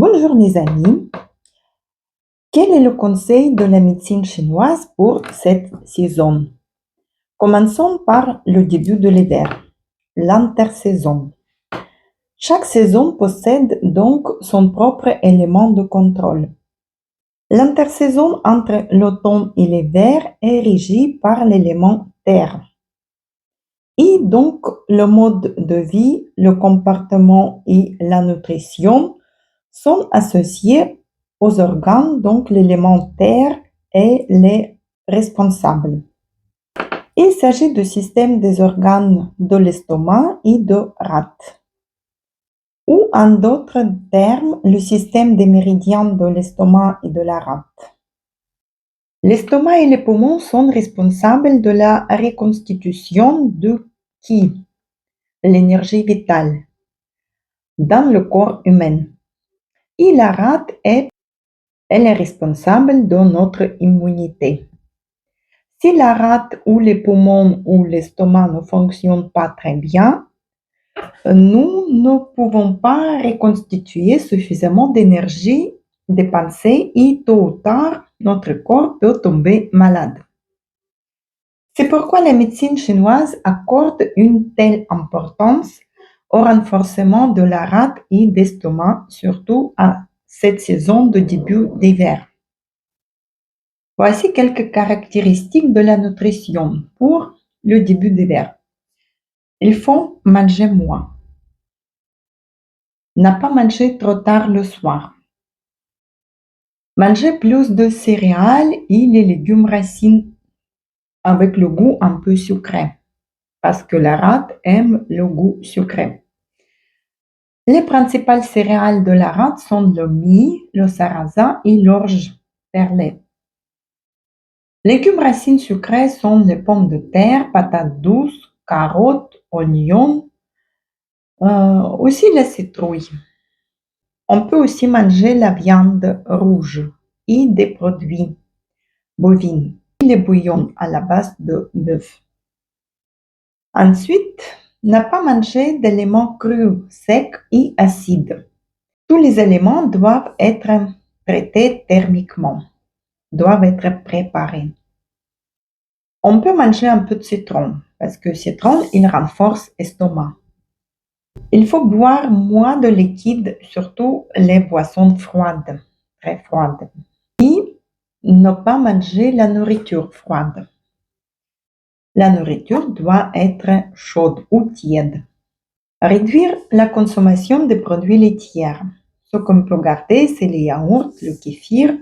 Bonjour les amis, quel est le conseil de la médecine chinoise pour cette saison? Commençons par le début de l'hiver, l'intersaison. Chaque saison possède donc son propre élément de contrôle. L'intersaison entre l'automne et l'hiver est régie par l'élément terre. Et donc le mode de vie, le comportement et la nutrition sont associés aux organes, donc l'élément terre est les responsables. Il s'agit du système des organes de l'estomac et de rate, ou en d'autres termes, le système des méridiens de l'estomac et de la rate. L'estomac et les poumons sont responsables de la reconstitution de qui? L'énergie vitale dans le corps humain. Et la rate elle est responsable de notre immunité. Si la rate ou les poumons ou l'estomac ne fonctionnent pas très bien, nous ne pouvons pas reconstituer suffisamment d'énergie dépensée et tôt ou tard, notre corps peut tomber malade. C'est pourquoi la médecine chinoise accorde une telle importance au renforcement de la rate et d'estomac, surtout à cette saison de début d'hiver. Voici quelques caractéristiques de la nutrition pour le début d'hiver. Il faut manger moins. Ne pas manger trop tard le soir. Manger plus de céréales et les légumes racines avec le goût un peu sucré, parce que la rate aime le goût sucré. Les principales céréales de la rate sont le mie, le sarrasin et l'orge perlée. Légumes racines sucrées sont les pommes de terre, patates douces, carottes, oignons, aussi la citrouille. On peut aussi manger la viande rouge et des produits bovins, et les bouillons à la base de bœuf. Ensuite, ne pas manger d'éléments crus, secs et acides. Tous les éléments doivent être traités thermiquement, doivent être préparés. On peut manger un peu de citron, parce que le citron, il renforce l'estomac. Il faut boire moins de liquide, surtout les boissons froides, très froides. Et ne pas manger la nourriture froide. La nourriture doit être chaude ou tiède. Réduire la consommation des produits laitiers. Ce qu'on peut garder, c'est les yaourts, le kéfir.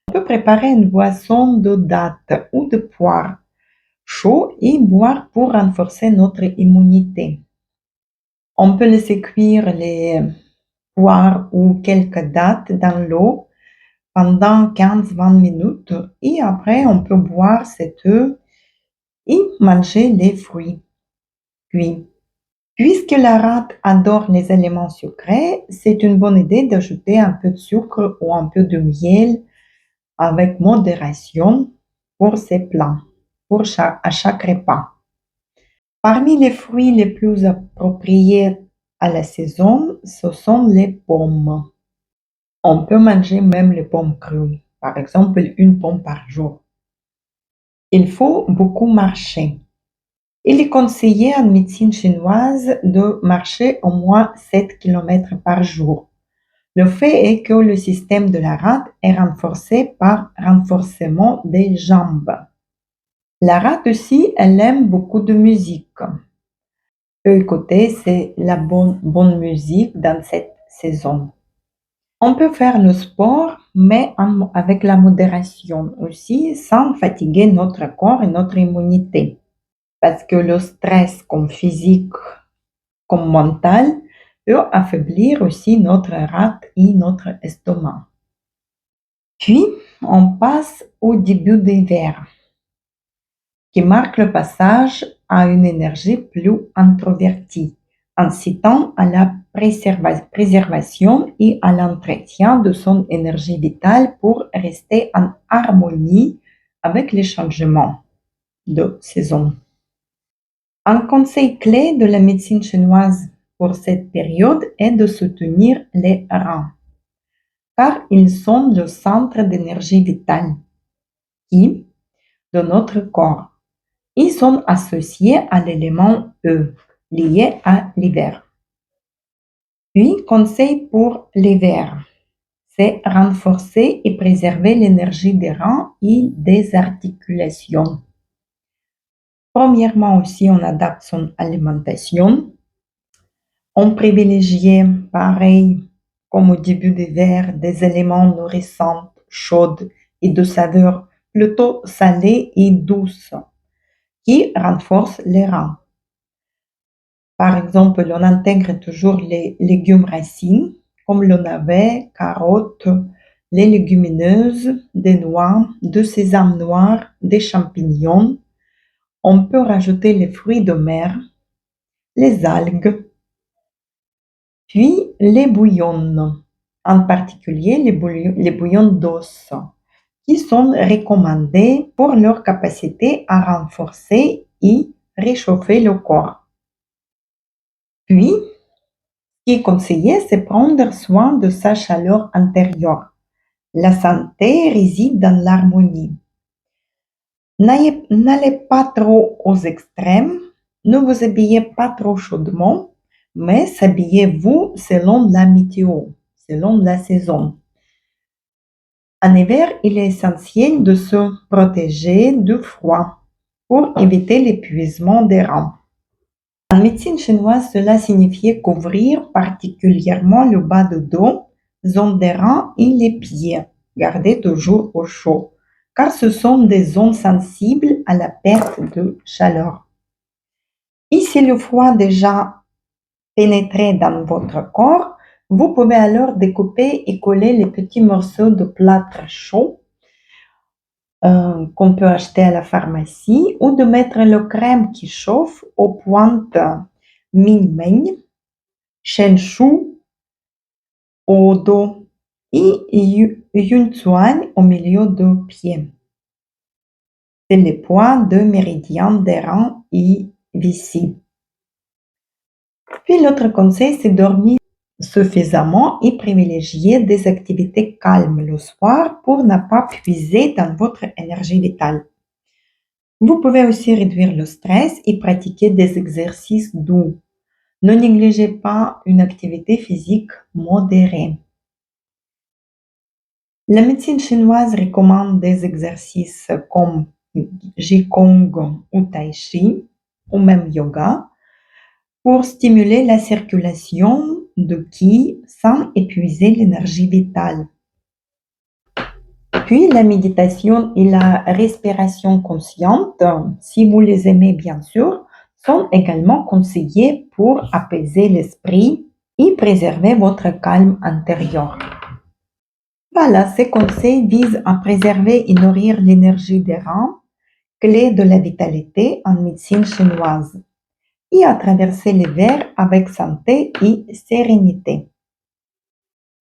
On peut préparer une boisson de dattes ou de poire chaud et boire pour renforcer notre immunité. On peut laisser cuire les poires ou quelques dattes dans l'eau pendant 15-20 minutes et après on peut boire cette eau et manger les fruits cuits. Puisque la rate adore les éléments sucrés, c'est une bonne idée d'ajouter un peu de sucre ou un peu de miel avec modération pour ces plats, à chaque repas. Parmi les fruits les plus appropriés à la saison, ce sont les pommes. On peut manger même les pommes crues, par exemple une pomme par jour. Il faut beaucoup marcher. Il est conseillé en médecine chinoise de marcher au moins 7 km par jour. Le fait est que le système de la rate est renforcé par renforcement des jambes. La rate aussi, elle aime beaucoup de musique. Peut écouter, c'est la bonne musique dans cette saison. On peut faire le sport, mais avec la modération aussi, sans fatiguer notre corps et notre immunité. Parce que le stress, comme physique, comme mental, peut affaiblir aussi notre rate et notre estomac. Puis, on passe au début d'hiver, qui marque le passage à une énergie plus introvertie, incitant à la préservation et à l'entretien de son énergie vitale pour rester en harmonie avec les changements de saison. Un conseil clé de la médecine chinoise pour cette période est de soutenir les reins. car ils sont le centre d'énergie vitale qui, de notre corps. Ils sont associés à l'élément E, lié à l'hiver. Puis, conseil pour l'hiver, c'est renforcer et préserver l'énergie des reins et des articulations. Premièrement aussi, on adapte son alimentation. On privilégie, pareil, comme au début d'hiver, des éléments nourrissants, chauds et de saveur plutôt salée et douce, qui renforcent les reins. Par exemple, on intègre toujours les légumes racines, comme le navet, carottes, les légumineuses, des noix, du sésame noir, des champignons. On peut rajouter les fruits de mer, les algues, puis les bouillons, en particulier les bouillons d'os, qui sont recommandés pour leur capacité à renforcer et réchauffer le corps. Puis, ce qui est conseillé, c'est prendre soin de sa chaleur intérieure. La santé réside dans l'harmonie. N'allez pas trop aux extrêmes, ne vous habillez pas trop chaudement, mais s'habillez-vous selon la météo, selon la saison. En hiver, il est essentiel de se protéger du froid pour éviter l'épuisement des reins. En médecine chinoise, cela signifiait couvrir particulièrement le bas de dos, zone des reins et les pieds, garder toujours au chaud, car ce sont des zones sensibles à la perte de chaleur. Et si le froid déjà pénétré dans votre corps, vous pouvez alors découper et coller les petits morceaux de plâtre chaud qu'on peut acheter à la pharmacie ou de mettre le crème qui chauffe aux pointes Ming-Meng, Shen-Shu au dos et Yun-Tsuan au milieu du pied. C'est les points de méridien des reins et vessie. Puis l'autre conseil, c'est dormir suffisamment et privilégier des activités calmes le soir pour ne pas puiser dans votre énergie vitale. Vous pouvez aussi réduire le stress et pratiquer des exercices doux. Ne négligez pas une activité physique modérée. La médecine chinoise recommande des exercices comme Qigong ou Tai Chi ou même yoga pour stimuler la circulation de qi sans épuiser l'énergie vitale. Puis la méditation et la respiration consciente, si vous les aimez bien sûr, sont également conseillés pour apaiser l'esprit et préserver votre calme intérieur. Voilà, ces conseils visent à préserver et nourrir l'énergie des reins, clé de la vitalité en médecine chinoise, et à traverser l'hiver avec santé et sérénité.